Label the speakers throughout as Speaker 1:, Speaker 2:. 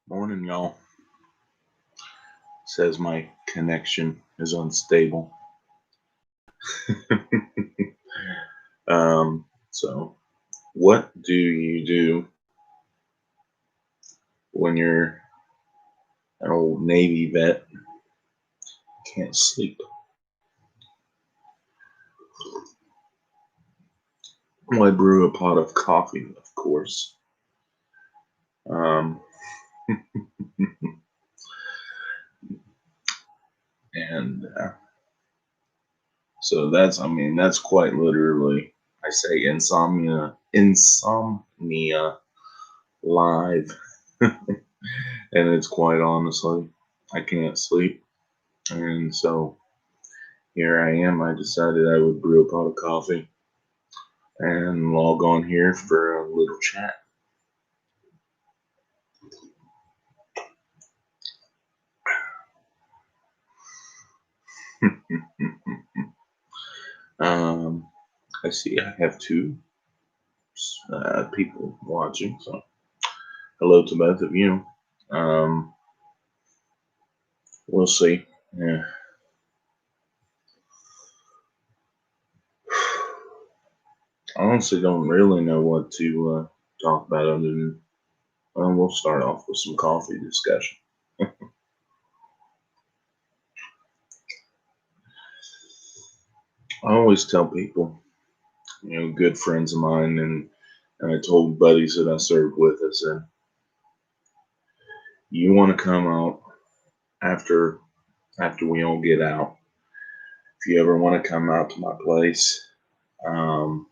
Speaker 1: Morning, y'all. Says my connection is unstable. So what do you do when you're an old Navy vet, can't sleep? Well, I brew a pot of coffee, of course. Um, and so that's quite literally, I say insomnia live. And it's quite honestly, I can't sleep. And so here I am. I decided I would brew a pot of coffee and log on here for a little chat. um, I see I have two people watching, so hello to both of you. Um, we'll see. Yeah. I honestly don't really know what to talk about other than we'll start off with some coffee discussion. I always tell people, good friends of mine, and I told buddies that I served with, I said, you want to come out after we all get out. If you ever want to come out to my place, um,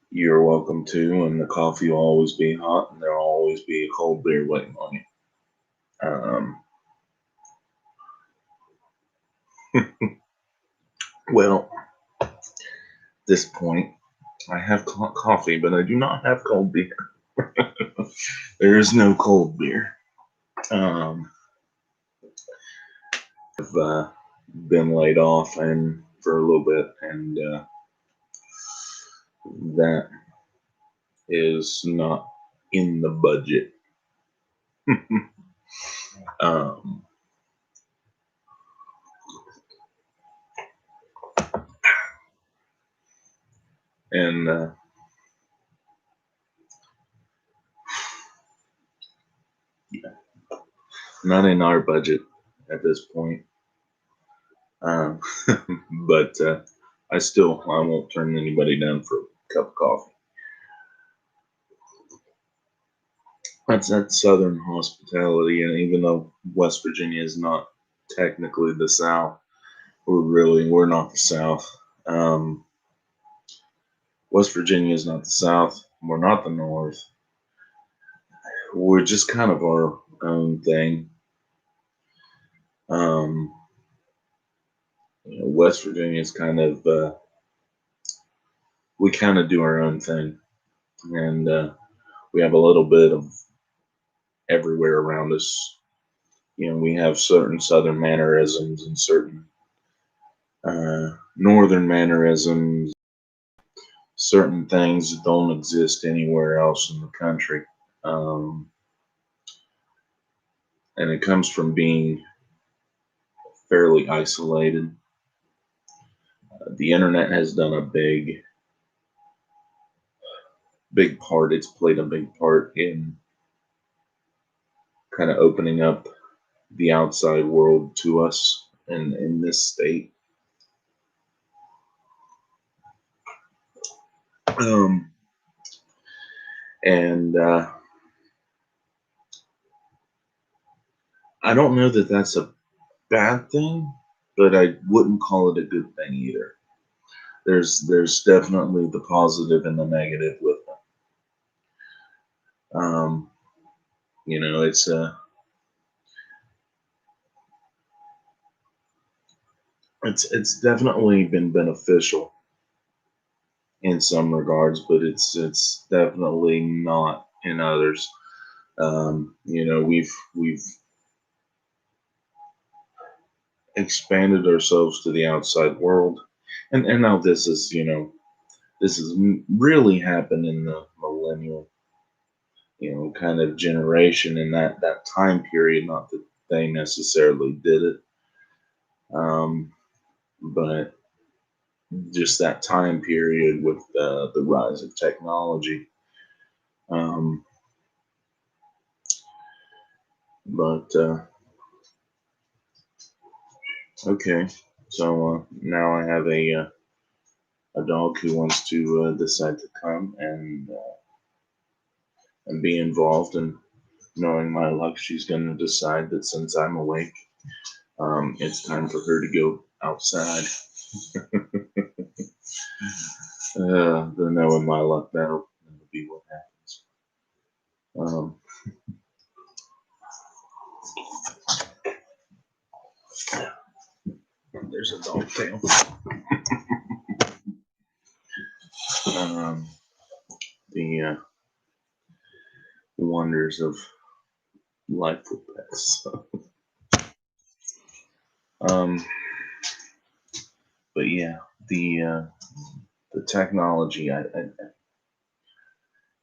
Speaker 1: you're welcome to, and the coffee will always be hot, and there'll always be a cold beer waiting on you. Well, at this point, I have coffee, but I do not have cold beer. There is no cold beer. I've been laid off and for a little bit, and that is not in the budget. um, and yeah, not in our budget at this point. Um, but I won't turn anybody down for a cup of coffee. That's Southern hospitality, and even though West Virginia is not technically the South, we're not the South. West Virginia is not the South. We're not the North. We're just kind of our own thing. West Virginia is kind of we kind of do our own thing, and we have a little bit of everywhere around us. We have certain Southern mannerisms and certain Northern mannerisms, certain things that don't exist anywhere else in the country. Um, and it comes from being fairly isolated. The internet has done a big part. It's played a big part in kind of opening up the outside world to us in this state. Um, and I don't know that that's a bad thing, but I wouldn't call it a good thing either. There's definitely the positive and the negative with it. It's it's definitely been beneficial in some regards, but it's definitely not in others. We've expanded ourselves to the outside world, and now this is really happened in the millennial. kind of generation in that time period. Not that they necessarily did it, but just that time period with the rise of technology. Um, but okay, so now I have a dog who wants to decide to come and be involved, and knowing my luck, she's going to decide that since I'm awake, it's time for her to go outside. The knowing my luck, that'll be what happens. There's a dog tail. The wonders of life with pets. But yeah, the technology,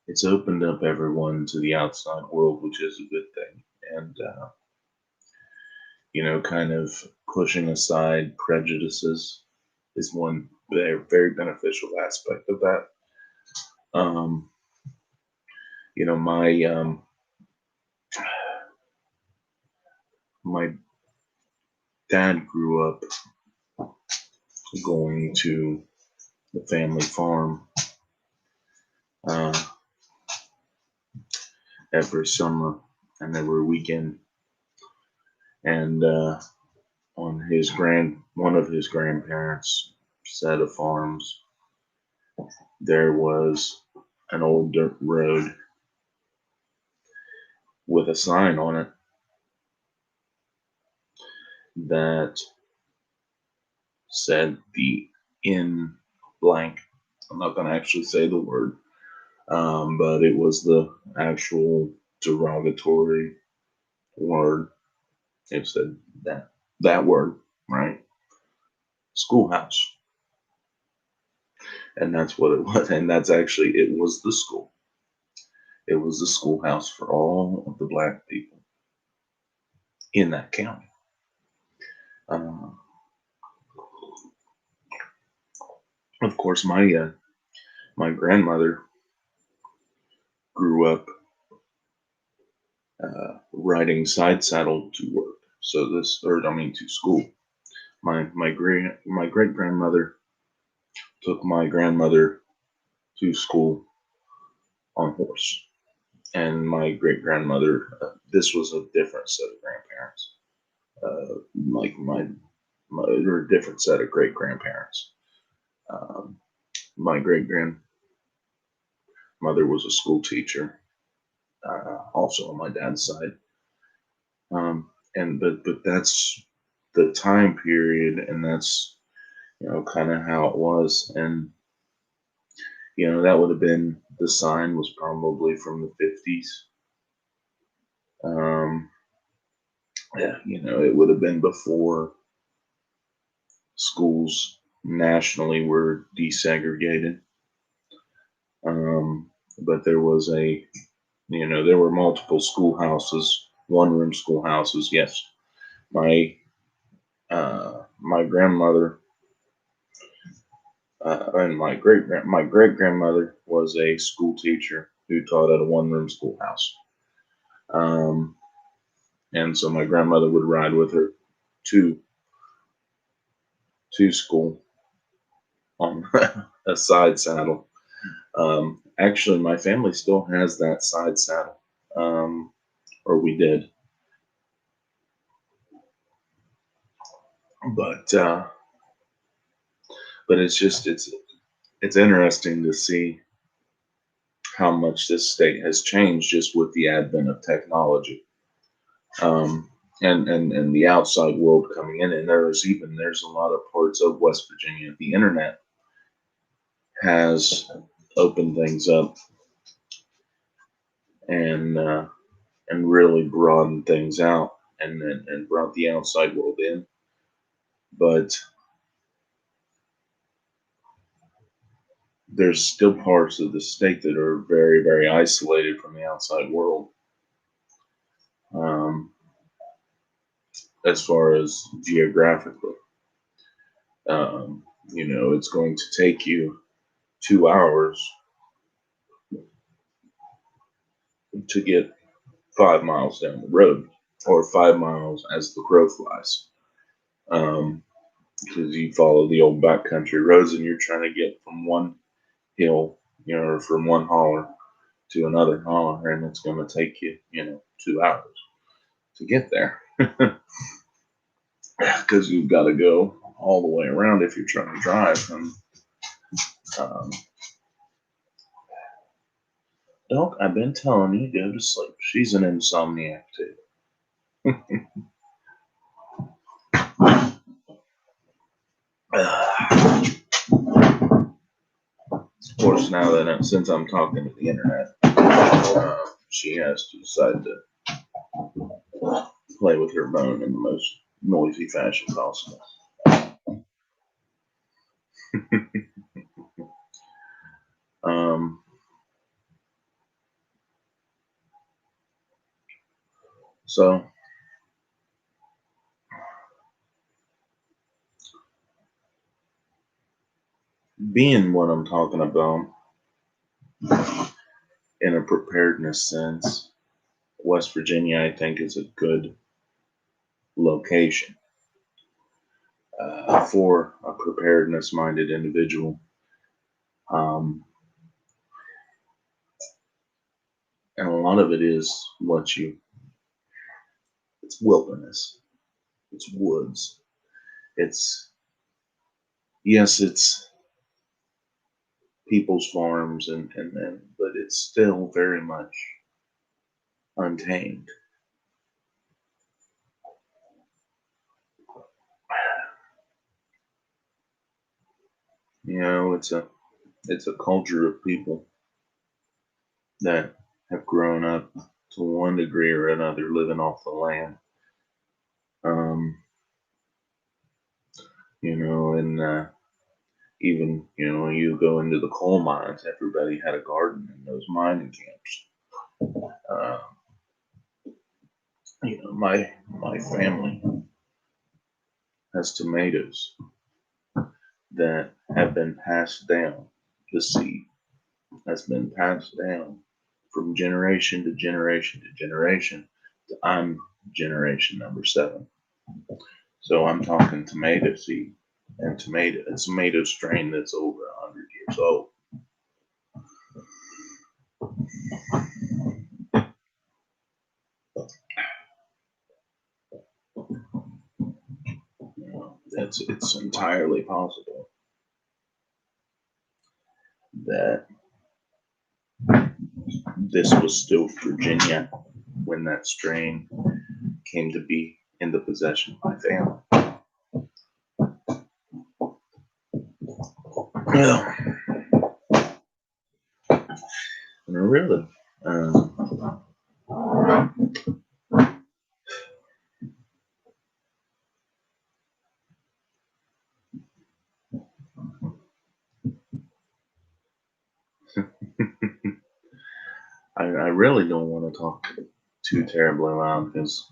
Speaker 1: it's opened up everyone to the outside world, which is a good thing, and kind of pushing aside prejudices is one very, very beneficial aspect of that. My dad grew up going to the family farm every summer and every weekend, and on one of his grandparents' set of farms, there was an old dirt road with a sign on it that said the in blank. I'm not going to actually say the word, but it was the actual derogatory word. It said that word, right? Schoolhouse. And that's what it was. And it was the school. It was the schoolhouse for all of the black people in that county. Of course, my grandmother grew up riding side saddle to work. To school. My great grandmother took my grandmother to school on horse, and my great grandmother. This was a different set of grandparents. Like or a different set of great grandparents. My great grandmother was a school teacher, also on my dad's side. But that's the time period, and that's kind of how it was, and that would have been, the sign was probably from the 50s. Yeah, it would have been before schools nationally were desegregated. But there were multiple schoolhouses, one-room schoolhouses. Yes, my grandmother and my great grandmother was a school teacher who taught at a one-room schoolhouse. And so my grandmother would ride with her to school on a side saddle. Actually, my family still has that side saddle, or we did. But it's interesting to see how much this state has changed just with the advent of technology, and the outside world coming in. And there's a lot of parts of West Virginia. The internet has opened things up and really broadened things out and brought the outside world in. But there's still parts of the state that are very, very isolated from the outside world. As far as geographically, it's going to take you 2 hours to get 5 miles down the road, or 5 miles as the crow flies. Because you follow the old backcountry roads and you're trying to get from one hill, or from one holler to another holler, and it's going to take you, 2 hours to get there. Because you've got to go all the way around if you're trying to drive. And Doc, I've been telling you, go to sleep. She's an insomniac too. Of course, now that since I'm talking to the internet, she has to decide to play with her phone in the most noisy fashion possible. So being what I'm talking about in a preparedness sense, West Virginia, I think, is a good location for a preparedness-minded individual. And a lot of it is it's wilderness, it's woods, it's people's farms, but it's still very much untamed. It's a culture of people that have grown up to one degree or another living off the land. And even, you go into the coal mines, everybody had a garden in those mining camps. My family has tomatoes that have been passed down. The seed has been passed down from generation to generation to generation. I'm generation number 7. So I'm talking tomato seed and a tomato strain that's over 100 years old. It's entirely possible that this was still Virginia when that strain came to be in the possession of my family. Yeah. Really. I really don't want to talk too terribly loud because,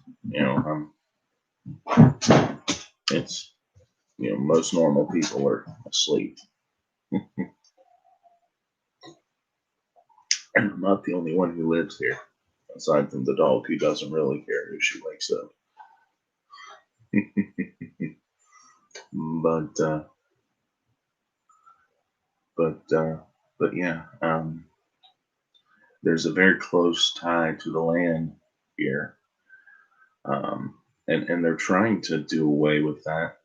Speaker 1: it's, most normal people are asleep. And I'm not the only one who lives here, aside from the dog who doesn't really care if she wakes up. But yeah, there's a very close tie to the land here. And they're trying to do away with that.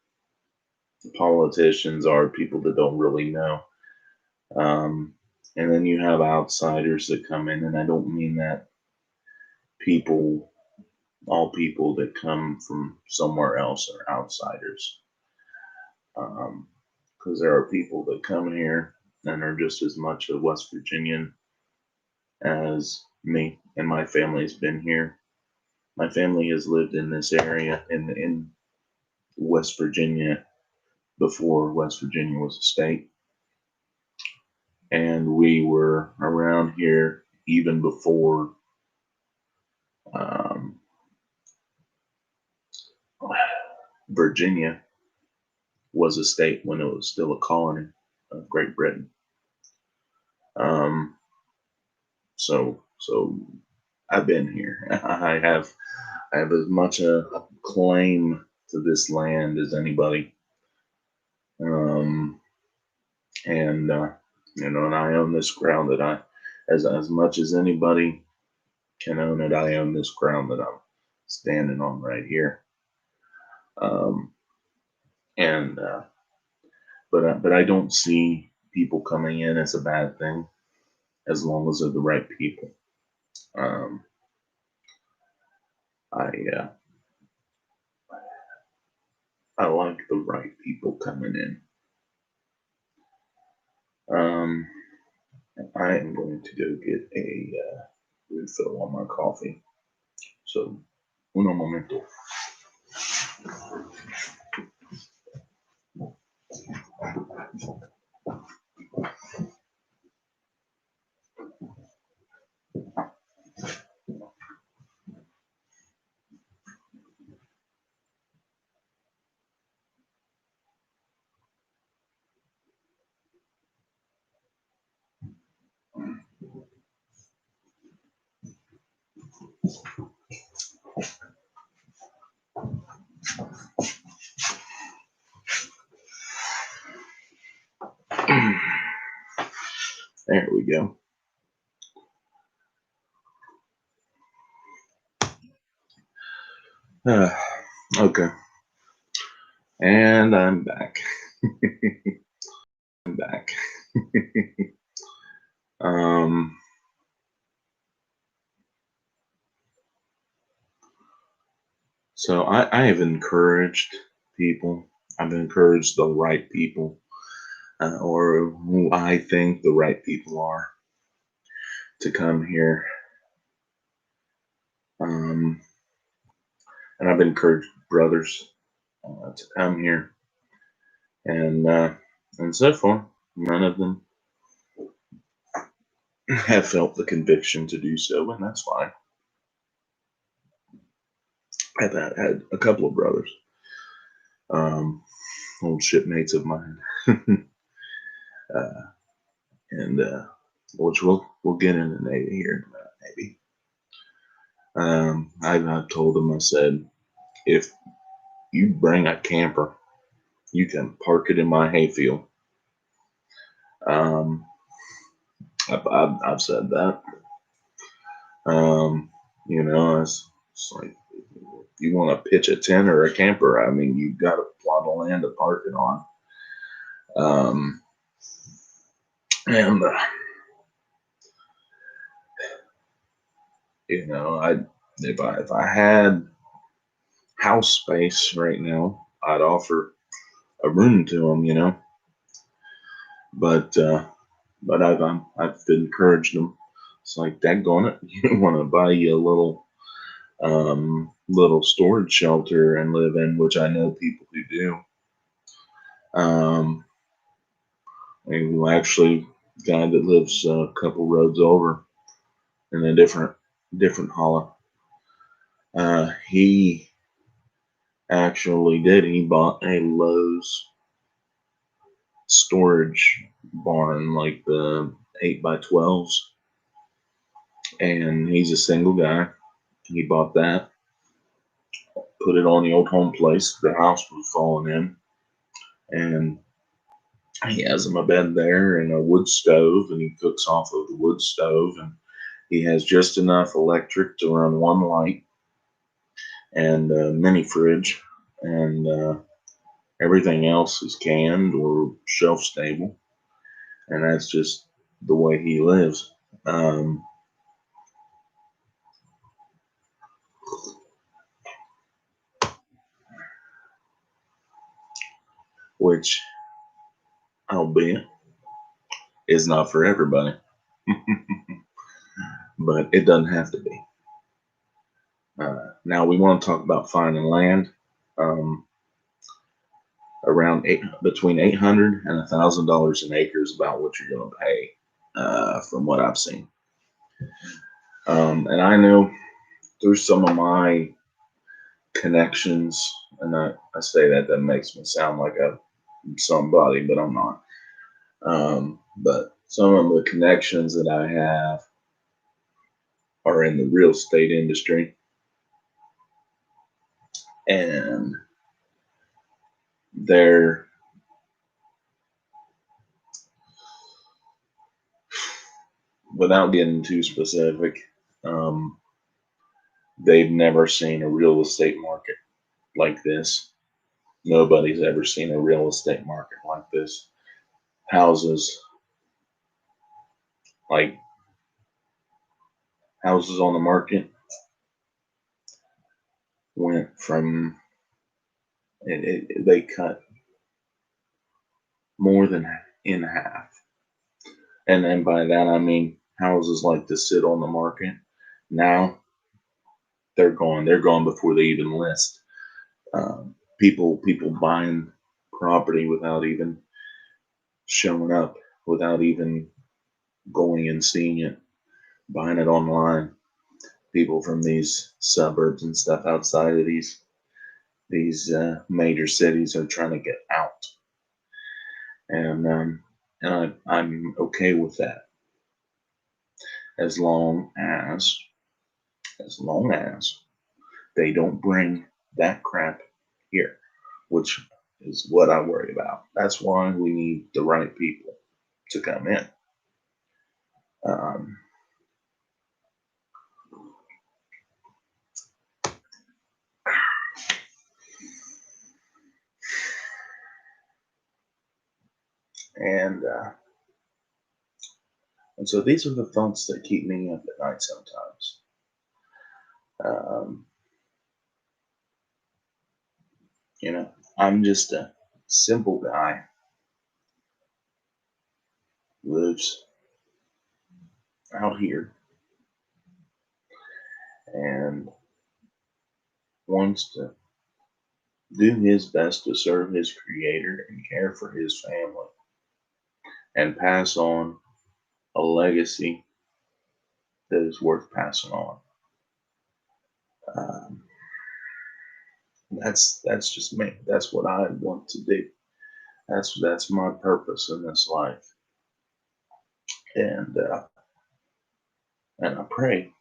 Speaker 1: The politicians are people that don't really know. And then you have outsiders that come in, and I don't mean that all people that come from somewhere else are outsiders. Because there are people that come here and are just as much a West Virginian as me, and my family's been here. My family has lived in this area in West Virginia before West Virginia was a state. And we were around here even before um, Virginia was a state, when it was still a colony of Great Britain. Um, so I've been here. I have as much a claim to this land as anybody. Um, and and I own this ground that as much as anybody can own it, I own this ground that I'm standing on right here. Um, and but I don't see people coming in as a bad thing, as long as they're the right people. Um, I I like the right people coming in. Um, I am going to go get a refill on my coffee. So, uno momento. There we go. Okay. And I'm back. I'm back. um, so I have encouraged people. I've encouraged the right people, or who I think the right people are, to come here. Um, and I've encouraged brothers to come here, and so far, none of them have felt the conviction to do so, and that's fine. I've had a couple of brothers, um, old shipmates of mine, uh, and which we'll get into here in a minute, maybe. I've told them, I said, if you bring a camper, you can park it in my hayfield. Um, I've said that. Um, it's like, if you want to pitch a tent or a camper, I mean, you've got a plot of land to park it on. Um, and I if I had house space right now, I'd offer a room to them, But I've encouraged them. It's like, daggone it, you want to buy you a little storage shelter and live in, which I know people who do. And actually, guy that lives a couple roads over in a different hollow. He actually did. He bought a Lowe's storage barn, like the 8x12s, and he's a single guy. He bought that, put it on the old home place. The house was falling in, and he has him a bed there and a wood stove, and he cooks off of the wood stove, and he has just enough electric to run one light and a mini fridge, and everything else is canned or shelf stable, and that's just the way he lives. Which, albeit, is not for everybody, but it doesn't have to be. Now we want to talk about finding land. Um, between $800 and $1,000 an acre is about what you're going to pay from what I've seen. And I know through some of my connections, and I say that makes me sound like a somebody, but I'm not. But some of the connections that I have are in the real estate industry, and they're without getting too specific, um, they've never seen a real estate market like this. Nobody's ever seen a real estate market like this. Houses, like houses on the market, went from they cut more than in half, and then by that I mean houses like to sit on the market. Now they're gone. They're gone before they even list. People buying property without even showing up, without even going and seeing it, buying it online. People from these suburbs and stuff outside of these major cities are trying to get out, and I'm okay with that as long as they don't bring that crap here, which is what I worry about. That's why we need the right people to come in. Um, and and so these are the thoughts that keep me up at night sometimes. Um, I'm just a simple guy who lives out here and wants to do his best to serve his creator and care for his family and pass on a legacy that is worth passing on. Um, that's just me. That's what I want to do. That's my purpose in this life, and and I pray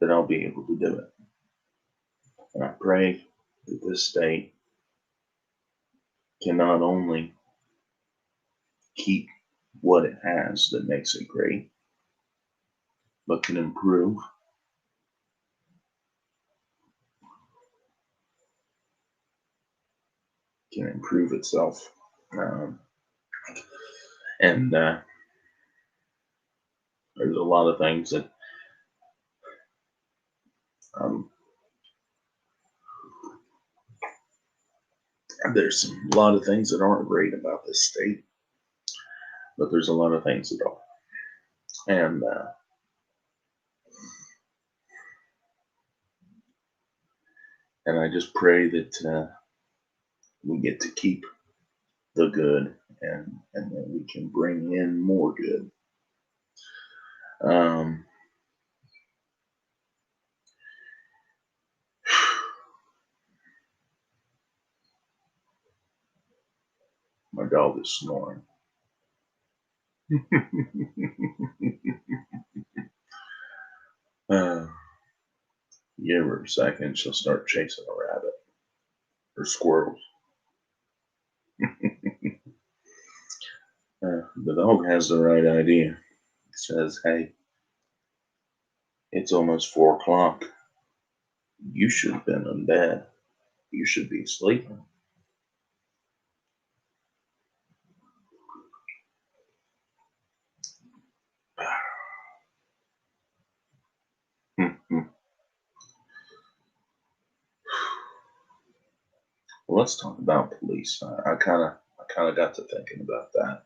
Speaker 1: that I'll be able to do it. And I pray that this state can not only keep what it has that makes it great, but can improve itself. Um, and there's a lot of things that um, there's a lot of things that aren't great about this state, but there's a lot of things that are. And I just pray that we get to keep the good, and that we can bring in more good. Um, my dog is snoring. uh, Give her a second, she'll start chasing a rabbit or squirrels. The dog has the right idea. It says, "Hey, it's almost 4 o'clock. You should have been in bed. You should be sleeping." Well, let's talk about police. I kind of got to thinking about that.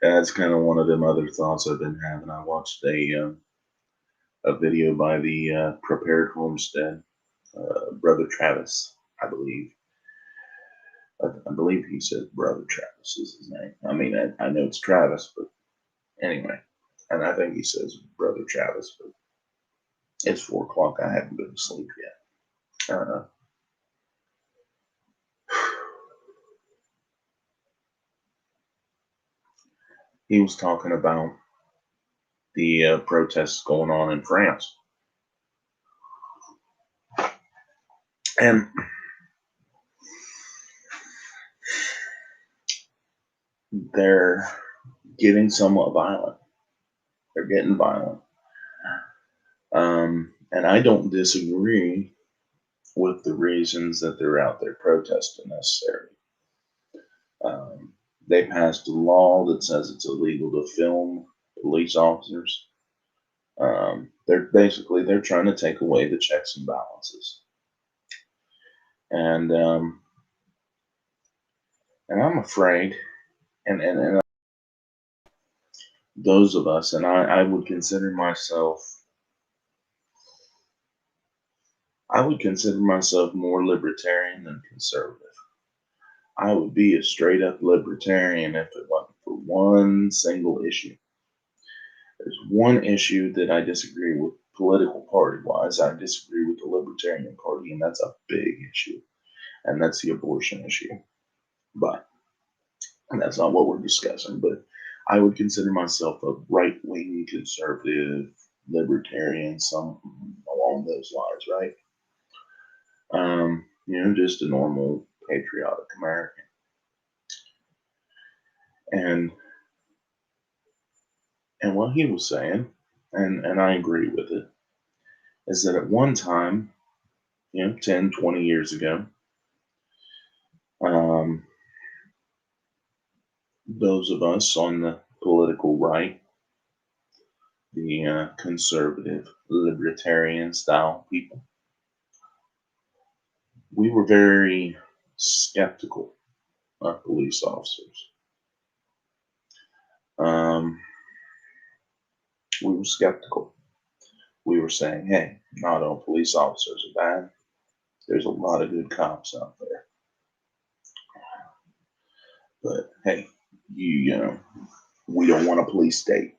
Speaker 1: That's kind of one of them other thoughts I've been having. I watched a video by the Prepared Homestead, Brother Travis, I believe. I believe he said Brother Travis is his name. I mean, I know it's Travis, but Anyway, and I think he says Brother Travis, but it's 4 o'clock. I haven't been to sleep yet. He was talking about the protests going on in France. And they're getting somewhat violent. They're getting violent. And I don't disagree with the reasons that they're out there protesting necessarily. They passed a law that says it's illegal to film police officers. They're trying to take away the checks and balances. And I'm afraid, and those of us, and I would consider myself more libertarian than conservative. I would be a straight up libertarian if it wasn't for one single issue. There's one issue that I disagree with political party wise. I disagree with the Libertarian Party, and that's a big issue. And that's the abortion issue. But that's not what we're discussing. But I would consider myself a right wing conservative libertarian, something along those lines, right? Just a normal patriotic American. And what he was saying, and I agree with it, is that at one time, 10, 20 years ago, those of us on the political right, the conservative, libertarian style people, we were very skeptical of police officers. We were skeptical. We were saying, hey, not all police officers are bad. There's a lot of good cops out there. But hey, we don't want a police state.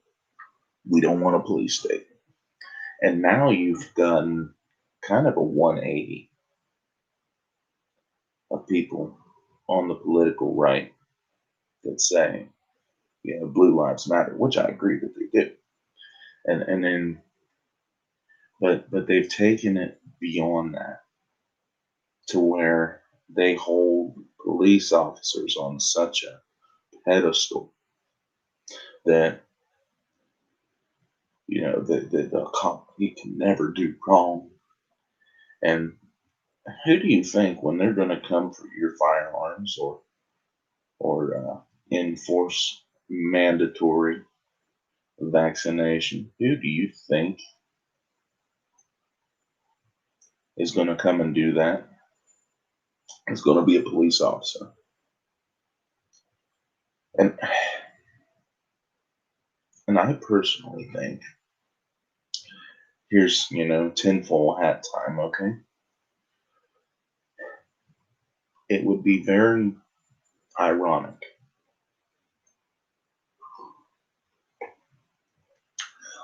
Speaker 1: We don't want a police state. And now you've done kind of a 180 of people on the political right that say, blue lives matter, which I agree that they do. And then, but they've taken it beyond that to where they hold police officers on such a pedestal that, the cop, he can never do wrong. And who do you think when they're going to come for your firearms or enforce mandatory vaccination? Who do you think is going to come and do that? It's going to be a police officer. And I personally think, here's, tinfoil hat time, okay? It would be very ironic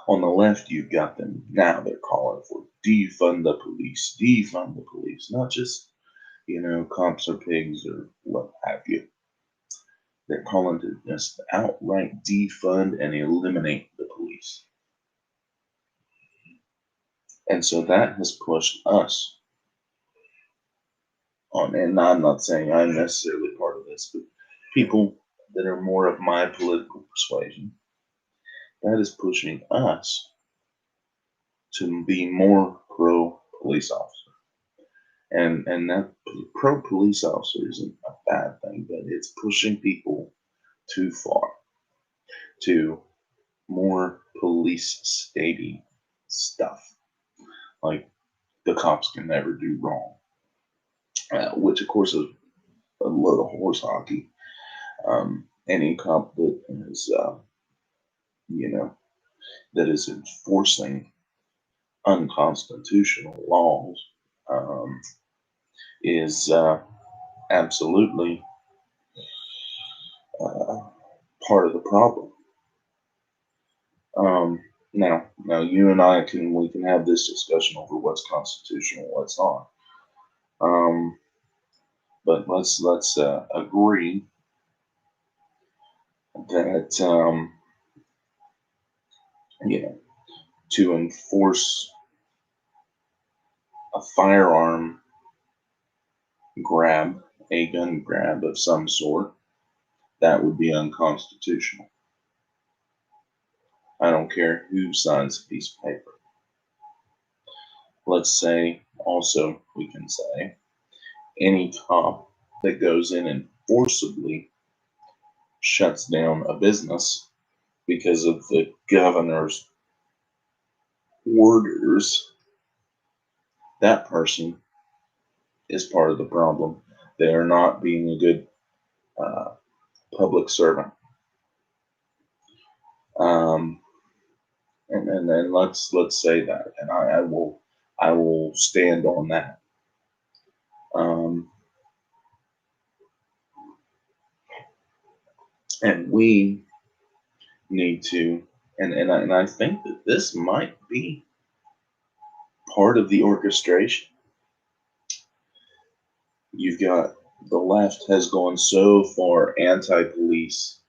Speaker 1: on the left. You've got them now, they're calling for defund the police, not just, cops or pigs or what have you. They're calling to just outright defund and eliminate the police. And so that has pushed us on, and I'm not saying I'm necessarily part of this, but people that are more of my political persuasion, that is pushing us to be more pro police officer. And that pro police officer isn't a bad thing, but it's pushing people too far to more police statey stuff. Like the cops can never do wrong, which of course is a load of horse hockey. Any cop that is, that is enforcing unconstitutional laws is absolutely part of the problem. Now you and I we can have this discussion over what's constitutional, what's not. Um, but let's agree that you know to enforce a firearm grab, a gun grab of some sort, that would be unconstitutional. I don't care who signs a piece of paper. Let's say also we can say any cop that goes in and forcibly shuts down a business because of the governor's orders, that person is part of the problem. They are not being a good uh, public servant. Um, and then let's say that, and I will stand on that. Um, and we need to, and I think that this might be part of the orchestration. You've got the left has gone so far anti-police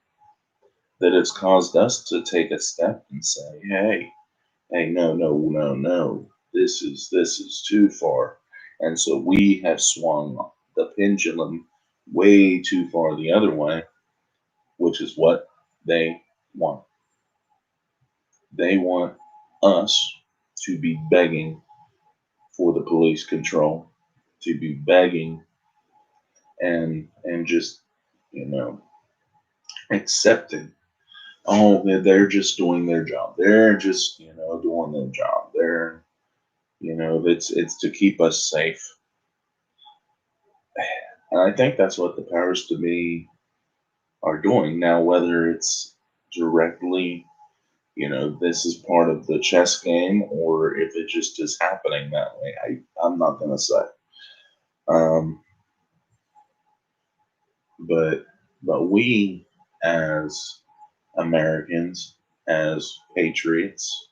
Speaker 1: that it's caused us to take a step and say, hey, no, no, no, no, this is too far, and so we have swung the pendulum way too far the other way, which is what they want. They want us to be begging for the police control, to be begging and just you know accepting. Oh, they're just doing their job. They're just doing their job. It's to keep us safe. And I think that's what the powers to be are doing now. Whether it's directly, this is part of the chess game, or if it just is happening that way, I'm not gonna say. Um, but we as Americans, as patriots,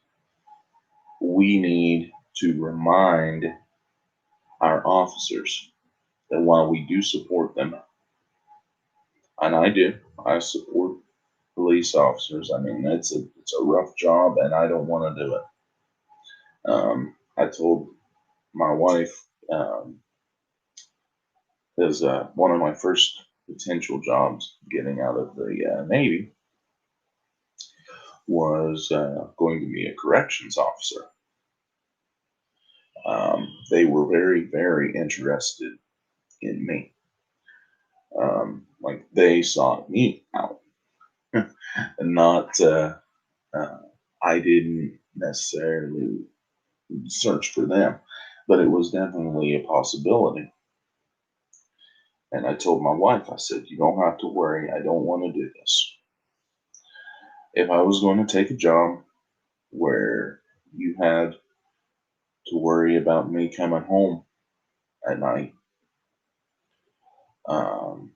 Speaker 1: we need to remind our officers that while we do support them, and I support police officers. I mean, it's a rough job, and I don't want to do it. I told my wife, because one of my first potential jobs getting out of the Navy was going to be a corrections officer. They were very, very interested in me. Like they sought me out, and not uh, I didn't necessarily search for them, but it was definitely a possibility. And I told my wife, I said, "You don't have to worry. I don't want to do this. If I was going to take a job where you had to worry about me coming home at night, um,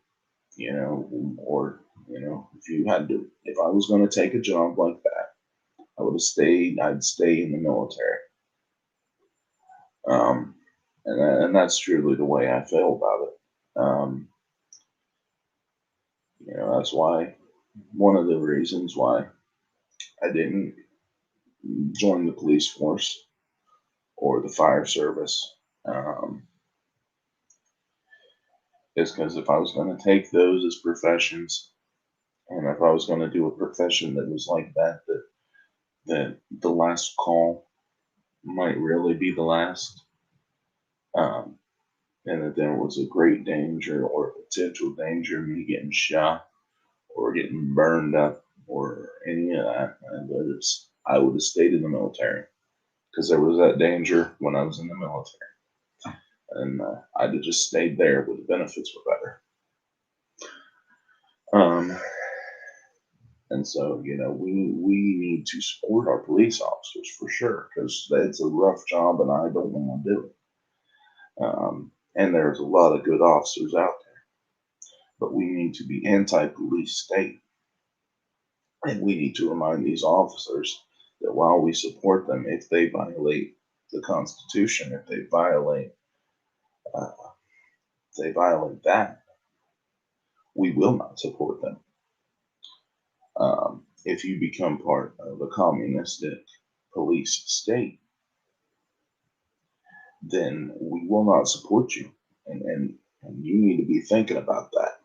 Speaker 1: or if I was going to take a job like that, I would have stayed. I'd stay in the military." Um, and that's truly the way I feel about it. That's why one of the reasons why I didn't join the police force or the fire service, is because if I was going to take those as professions, and if I was going to do a profession that was like that the last call might really be the last, um, and that there was a great danger or potential danger of me getting shot or getting burned up or any of that, and I would have stayed in the military because there was that danger when I was in the military, and I'd have just stayed there where the benefits were better. Um, and so we need to support our police officers for sure because it's a rough job, and I don't want to do it. And there's a lot of good officers out there, but we need to be anti-police state, and we need to remind these officers that while we support them, if they violate the Constitution, if uh, they violate that, we will not support them. If you become part of a communistic police state, then we will not support you. And you need to be thinking about that.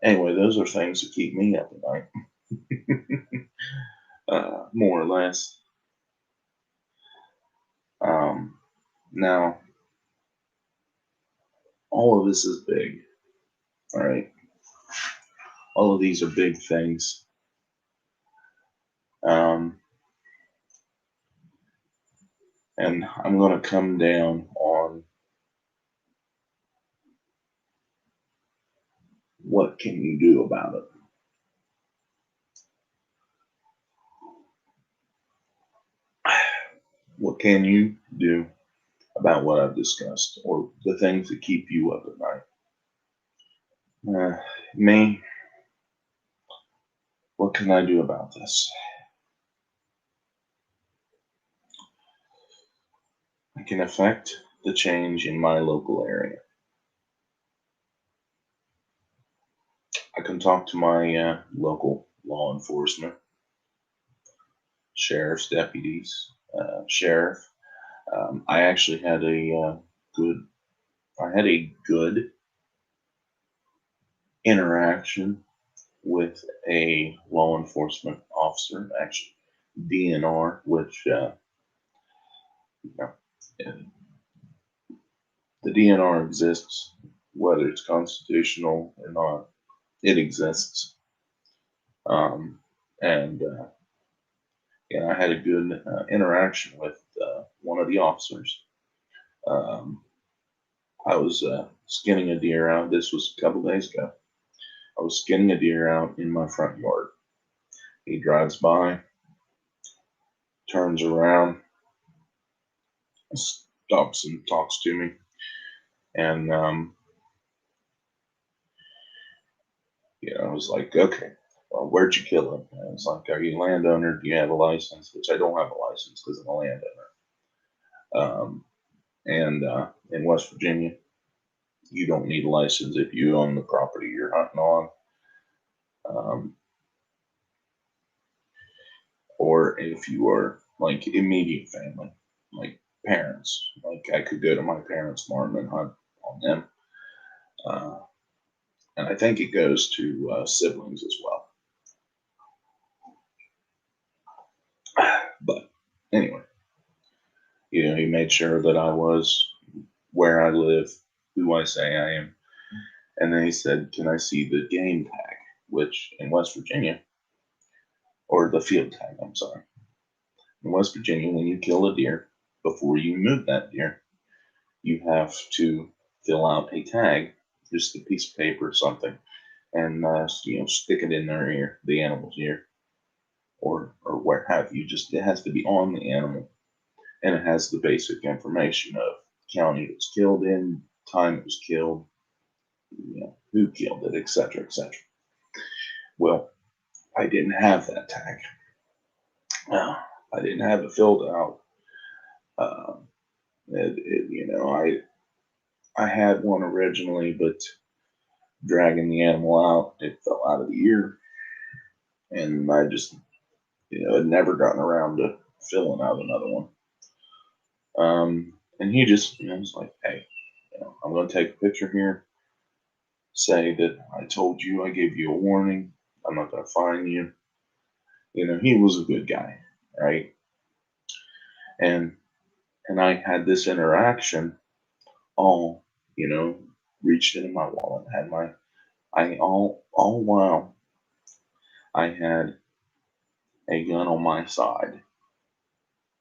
Speaker 1: Anyway, those are things that keep me up at night, more or less. Now, all of this is big, all right? All of these are big things. And I'm going to come down on what can you do about it. What can you do about what I've discussed, or the things that keep you up at night? Me, what can I do about this? I can affect the change in my local area. I can talk to my local law enforcement, sheriff's deputies, sheriff. I actually had a good interaction with a law enforcement officer, actually DNR, which you know, the DNR exists, whether it's constitutional or not. It exists, and I had a good interaction with one of the officers. Um, I was skinning a deer out. This was a couple days ago. I was skinning a deer out in my front yard. He drives by, turns around, stops and talks to me, and I was like, okay, well, where'd you kill him? And I was like, are you a landowner? Do you have a license? Which I don't have a license because I'm a landowner. And in West Virginia, you don't need a license if you own the property you're hunting on. Or if you are like immediate family, like parents. Like I could go to my parents' farm and hunt on them. And I think it goes to siblings as well. But anyway, he made sure that I was where I live, who I say I am. And then he said, can I see the game tag? Which in West Virginia, or the field tag, I'm sorry. In West Virginia, when you kill a deer, before you move that deer, you have to fill out a tag, just a piece of paper or something, and stick it in their ear, the animal's ear, or where have you. Just it has to be on the animal, and it has the basic information of county it was killed in, time it was killed, who killed it, etc., etc. Well, I didn't have that tag. I didn't have it filled out. I had one originally, but dragging the animal out, it fell out of the ear, and I just, had never gotten around to filling out another one. And he just, was like, hey, I'm going to take a picture here, say that I told you, I gave you a warning, I'm not going to fine you. He was a good guy, right? And I had this interaction, all, reached into my wallet, had all while I had a gun on my side.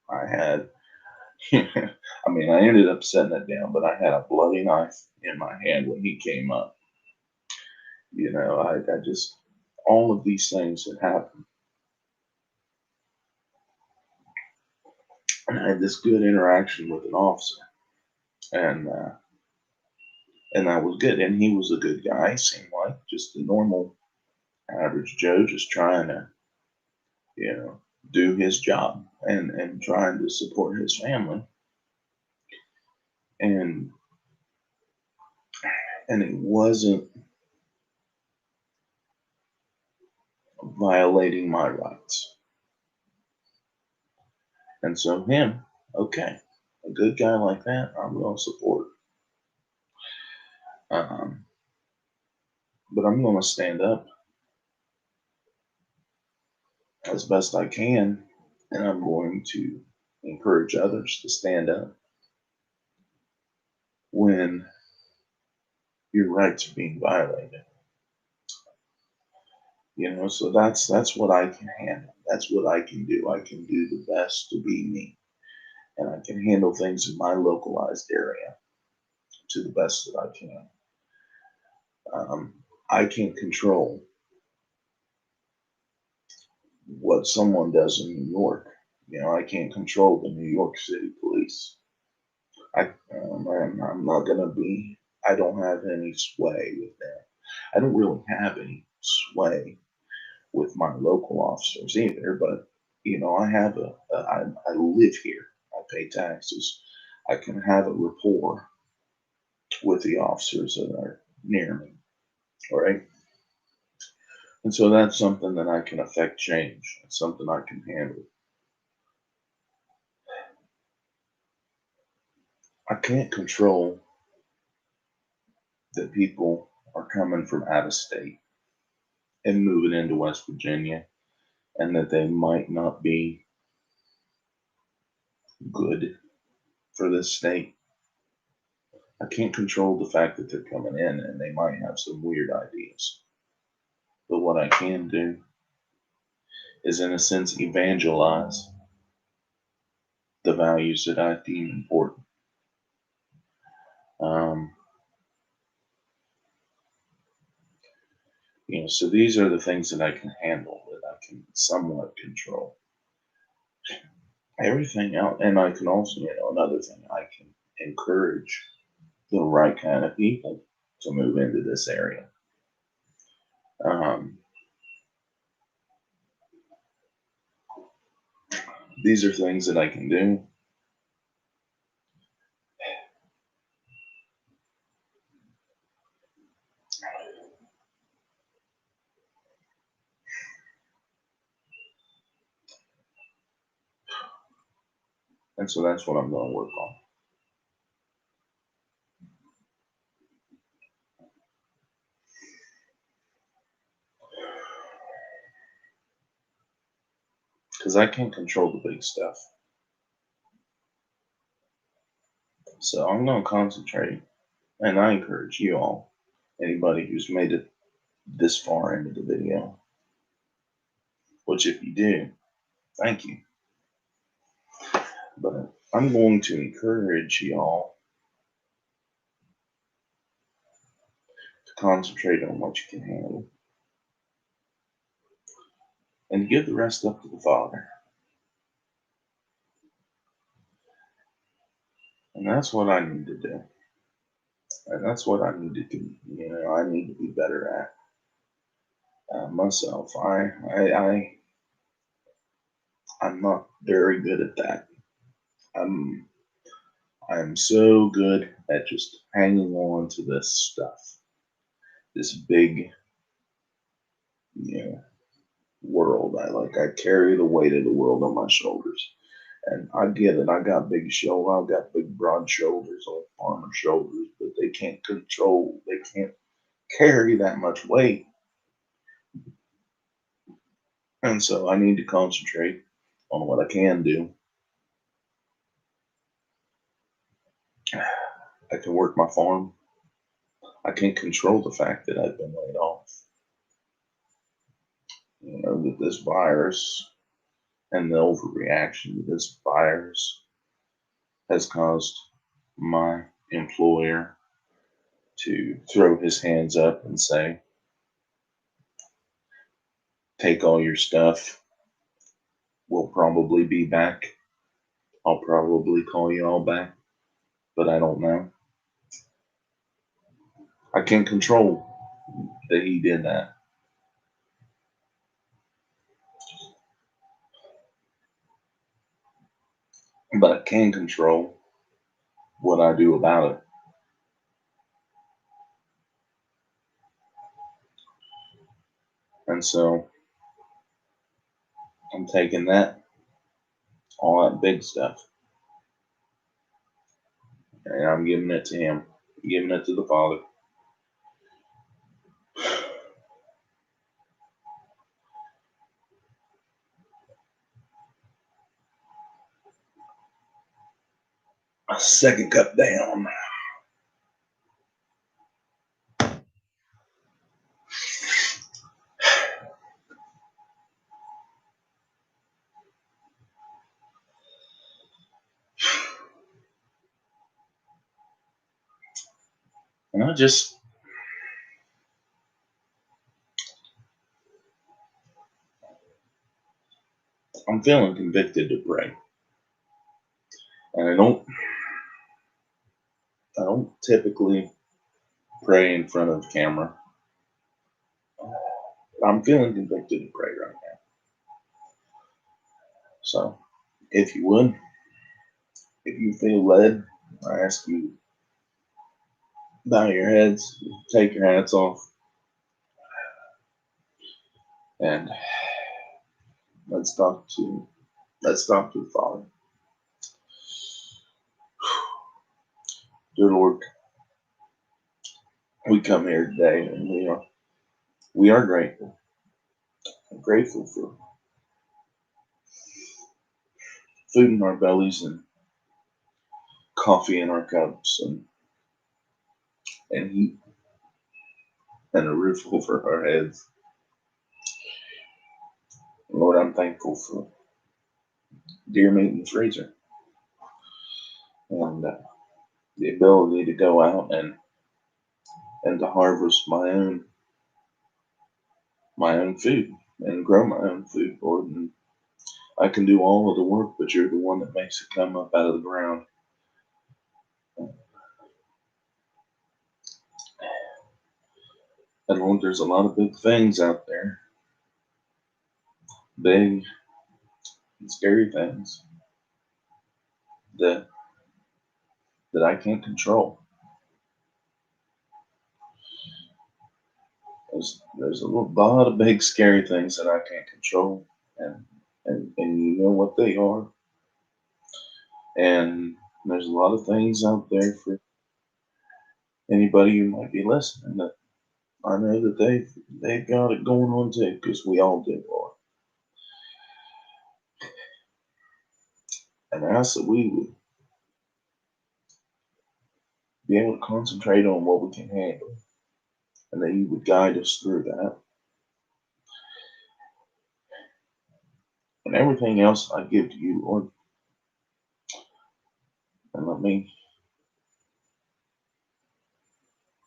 Speaker 1: I had, I mean, I ended up setting it down, but I had a bloody knife in my hand when he came up. I just, all of these things had happened. And I had this good interaction with an officer. And that was good. And he was a good guy, seemed like just a normal average Joe, just trying to do his job and trying to support his family. And it wasn't violating my rights. And so okay, a good guy like that, I'm going to support. Um, but I'm going to stand up as best I can, and I'm going to encourage others to stand up when your rights are being violated. So that's what I can handle. That's what I can do. I can do the best to be me, and I can handle things in my localized area to the best that I can. I can't control what someone does in New York. I can't control the New York City police. I'm not gonna be. I don't have any sway with that. I don't really have any sway with my local officers either. But I have I live here. I pay taxes. I can have a rapport with the officers that are near me. All right. And so that's something that I can affect change. It's something I can handle. I can't control that people are coming from out of state and moving into West Virginia and that they might not be good for this state. I can't control the fact that they're coming in and they might have some weird ideas. But what I can do is, in a sense, evangelize the values that I deem important. Um, so these are the things that I can handle, that I can somewhat control. Everything else, and I can also, another thing, I can encourage the right kind of people to move into this area. Um, these are things that I can do. And so that's what I'm going to work on. Because I can't control the big stuff. So I'm going to concentrate. And I encourage you all, anybody who's made it this far into the video, which if you do, thank you. But I'm going to encourage y'all to concentrate on what you can handle and give the rest up to the Father. And that's what I need to do. And that's what I need to do. I need to be better at myself. I'm not very good at that. I'm so good at just hanging on to this stuff, this big, world. I carry the weight of the world on my shoulders, and I get it. I got big shoulders. I've got big, broad shoulders, old farmer shoulders, but they can't control. They can't carry that much weight, and so I need to concentrate on what I can do. I can work my farm. I can't control the fact that I've been laid off. That this virus and the overreaction to this virus has caused my employer to throw his hands up and say, take all your stuff. We'll probably be back. I'll probably call you all back, but I don't know. I can't control that he did that. but I can control what I do about it. And so I'm taking all that big stuff, and I'm giving it to Him, giving it to the Father. A second cup down. And I'm feeling convicted to pray. And I don't typically pray in front of the camera. I'm feeling convicted to pray right now. So if you would, if you feel led, I ask you bow your heads, take your hats off, and let's talk to the Father. Dear Lord, we come here today and we are grateful. I'm grateful for food in our bellies and coffee in our cups and heat and a roof over our heads. Lord, I'm thankful for deer meat in the freezer and the ability to go out and to harvest my own food and grow my own food, Lord. And I can do all of the work, but you're the one that makes it come up out of the ground. And Lord, there's a lot of big things out there, big and scary things that I can't control. There's a lot of big scary things that I can't control, and you know what they are. And there's a lot of things out there for anybody who might be listening that I know that they've got it going on too, because we all do, Lord. And I ask that we would be able to concentrate on what we can handle, and that you would guide us through that. And everything else I give to you, Lord. And let me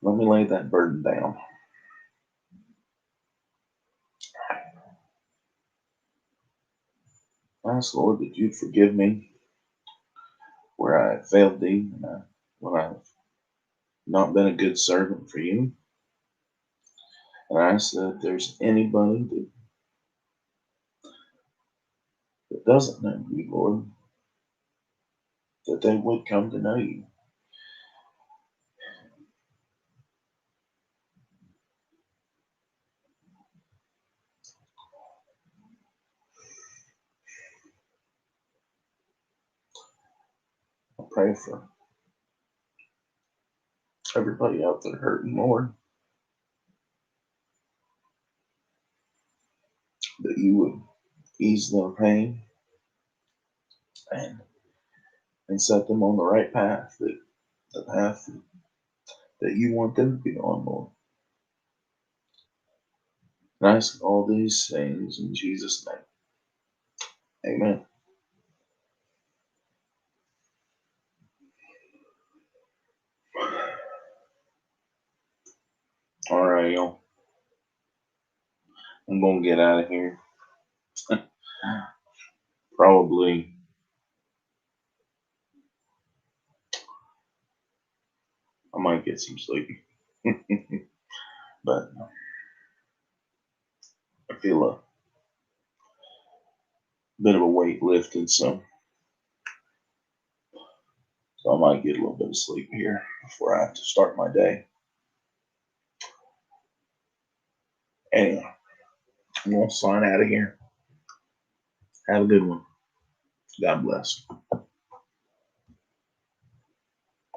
Speaker 1: lay that burden down. I ask, Lord, that you'd forgive me where I have failed thee, and when I've not been a good servant for you. And I ask that if there's anybody that doesn't know you, Lord, that they would come to know you. I pray for everybody out there hurting, Lord, that you would ease their pain and set them on the right path, the path that you want them to be on, Lord. And I ask all these things in Jesus' name. Amen. All right, y'all. I'm gonna get out of here. Probably I might get some sleep. But I feel a bit of a weight lifted, so So I might get a little bit of sleep here before I have to start my day. Anyway, I'm going to sign out of here. Have a good one. God bless.